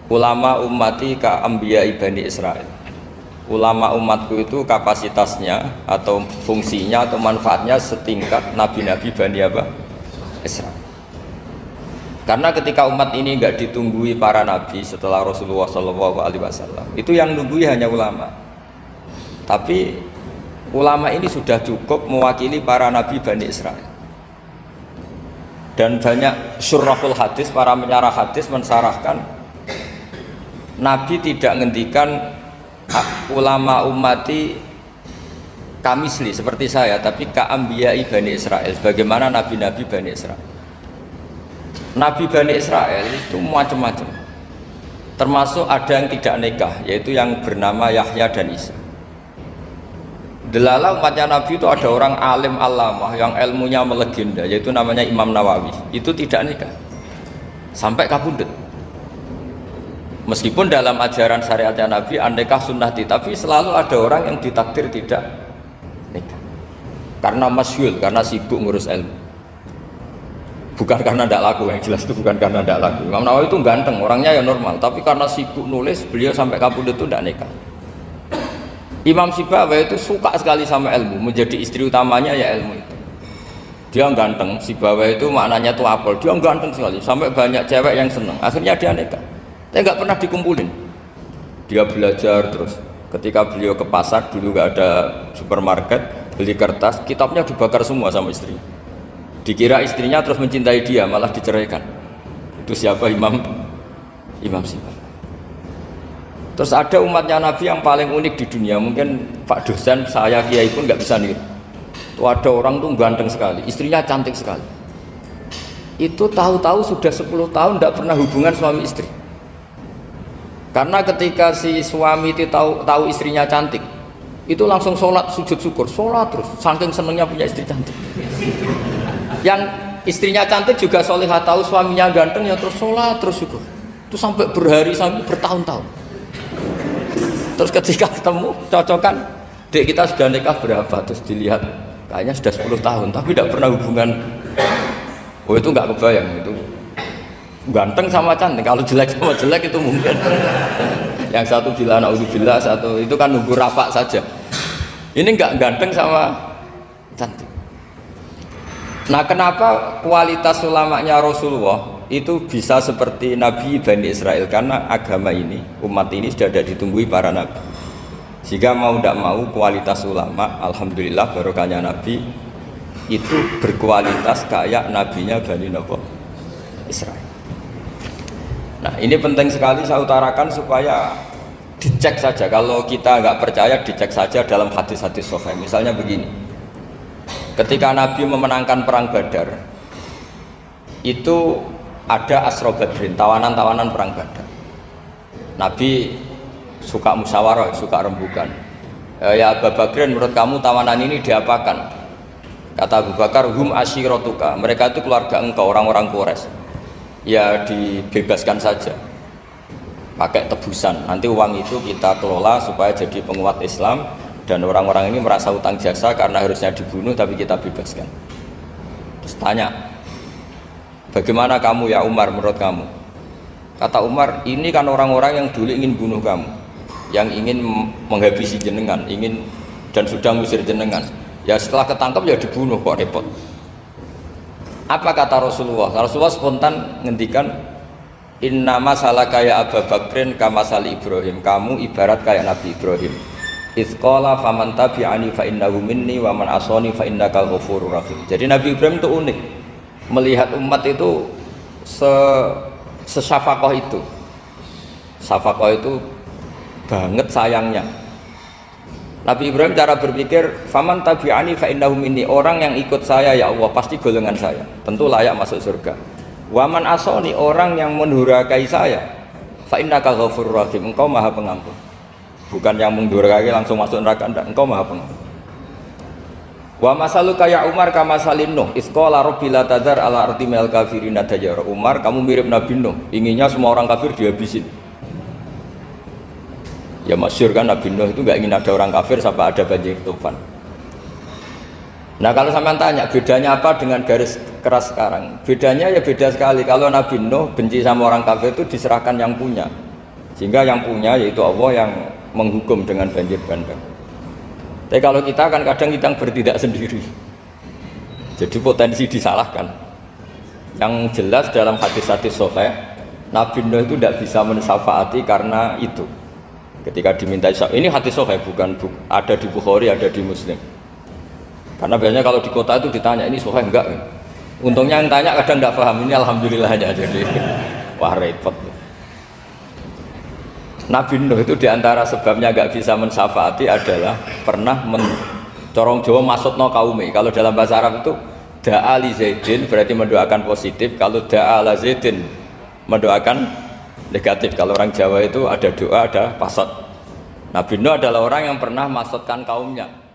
ulama ummati ka ambiya Bani Israel. Ulama umatku itu kapasitasnya atau fungsinya atau manfaatnya setingkat nabi-nabi Bani apa? Israel. Karena ketika umat ini enggak ditunggui para nabi setelah Rasulullah SAW, itu yang nunggui hanya ulama. Tapi ulama ini sudah cukup mewakili para nabi Bani Israel. Dan banyak syurahul hadis, para menyarah hadis mensarahkan Nabi tidak ngendikan ulama ummati kamisli seperti saya, tapi ka'ambiyai Bani Israel, bagaimana nabi-nabi Bani Israel. Nabi Bani Israel itu macam-macam, termasuk ada yang tidak nikah, yaitu yang bernama Yahya dan Isa. Delala umatnya Nabi itu ada orang alim alamah yang ilmunya melegenda, yaitu namanya Imam Nawawi. Itu tidak nikah sampai kabudut. Meskipun dalam ajaran syariatnya Nabi an-nikah sunnati, tapi selalu ada orang yang ditakdir tidak nikah karena masyhul, karena sibuk ngurus ilmu, bukan karena tidak laku. Yang jelas itu bukan karena tidak laku. Imam Nawawi itu ganteng, orangnya ya normal, tapi karena sibuk nulis, beliau sampai kabudut itu tidak nikah. Imam Sibawayh itu suka sekali sama ilmu, menjadi istri utamanya ya ilmu itu. Dia ganteng, Sibawayh itu maknanya itu apel, dia ganteng sekali, sampai banyak cewek yang seneng. Akhirnya dia nikah, tapi nggak pernah dikumpulin. Dia belajar terus. Ketika beliau ke pasar, dulu nggak ada supermarket, beli kertas, kitabnya dibakar semua sama istrinya. Dikira istrinya terus mencintai dia, malah diceraikan. Itu siapa? Imam Sibawayh. Terus ada umatnya Nabi yang paling unik di dunia, mungkin Pak dosen, saya kiai pun nggak bisa niru. Itu ada orang tuh ganteng sekali, istrinya cantik sekali. Itu tahu-tahu sudah 10 tahun tidak pernah hubungan suami istri. Karena ketika si suami itu tahu istrinya cantik, itu langsung sholat sujud syukur, sholat terus, saking senengnya punya istri cantik. Yang istrinya cantik juga solihah, tahu suaminya ganteng ya terus sholat terus syukur. Itu sampai berhari, sampai bertahun-tahun. Terus ketika ketemu, cocokan, dek kita sudah nikah berapa? Terus dilihat, kayaknya sudah 10 tahun, tapi tidak pernah hubungan. Oh itu nggak kebayang, itu ganteng sama cantik. Kalau jelek sama jelek itu mungkin. Yang satu bilang naudzubillah, satu itu kan nunggu rafa saja. Ini nggak ganteng sama cantik. Nah kenapa kualitas ulamanya Rasulullah itu bisa seperti Nabi Bani Israel? Karena agama ini, umat ini sudah ada ditunggui para nabi, sehingga mau tidak mau kualitas ulama, alhamdulillah barokahnya Nabi itu berkualitas kayak nabinya Bani Israel. Nah ini penting sekali saya utarakan supaya dicek saja. Kalau kita nggak percaya, dicek saja dalam hadis-hadis sahih. Misalnya begini, ketika Nabi memenangkan perang Badar, itu ada Asra Badrin, tawanan-tawanan perang Badar. Nabi suka musyawarah, suka rembukan. Ya Abu Bakrin, menurut kamu tawanan ini diapakan? Kata Abu Bakar, hum asyiratuka, mereka itu keluarga engkau, orang-orang Quraisy. Ya dibebaskan saja, pakai tebusan. Nanti uang itu kita kelola supaya jadi penguat Islam, dan orang-orang ini merasa utang jasa karena harusnya dibunuh, tapi kita bebaskan. Terus tanya, bagaimana kamu ya Umar, menurut kamu? Kata Umar, ini kan orang-orang yang dulu ingin bunuh kamu, yang ingin menghabisi jenengan, ingin dan sudah ngusir jenengan. Ya setelah ketangkep ya dibunuh, kok repot. Apa kata Rasulullah? Rasulullah spontan ngendikan, inna masalah kayak Abu Bakrin kamasali Ibrahim, kamu ibarat kayak Nabi Ibrahim. Izqala faman tabi'ani fa innahu minni wa man asani fa innakal ghafurur rahim. Jadi Nabi Ibrahim itu unik, melihat umat itu sesyafakoh itu. Syafakoh itu banget sayangnya. Nabi Ibrahim cara berpikir, faman tabi'ani fa innahu minni, orang yang ikut saya ya Allah pasti golongan saya, tentu layak masuk surga. Wa man asani, orang yang mendurhakai saya, fa innaka ghafurur rahim, engkau maha pengampun. Bukan yang mendurhakai langsung masuk neraka, enggak, engkau maha pengampun. Wa masaluka ya Umar kama salin Nuh, isqala rabbi la tadzar ala ardi minal kafirin dajjara. Umar, kamu mirip Nabi Nuh, inginnya semua orang kafir dihabisin. Ya masyhur kan Nabi Nuh itu nggak ingin ada orang kafir sampai ada banjir tufan. Nah kalau sampean tanya bedanya apa dengan garis keras sekarang, bedanya ya beda sekali. Kalau Nabi Nuh benci sama orang kafir itu diserahkan yang punya, Sehingga yang punya yaitu Allah yang menghukum dengan banjir bandang. Tapi kalau kita kan kadang kita bertindak sendiri, jadi potensi disalahkan. Yang jelas dalam hadis-hadis sahih, Nabi Nuh itu tidak bisa mensyafaati karena itu. Ketika diminta ini hadis sahih, bukan ada di Bukhari, ada di Muslim. Karena biasanya kalau di kota itu ditanya ini sahih enggak? Untungnya yang tanya kadang enggak paham, ini alhamdulillah aja jadi wah repot. Nabi Nuh itu diantara sebabnya enggak bisa mensyafaati adalah pernah corong Jawa maksudno kaume. Kalau dalam bahasa Arab itu da'a li Zaidin berarti mendoakan positif, kalau da'a la Zaidin mendoakan negatif. Kalau orang Jawa itu ada doa, ada pasot. Nabi Nuh adalah orang yang pernah maksudkan kaumnya.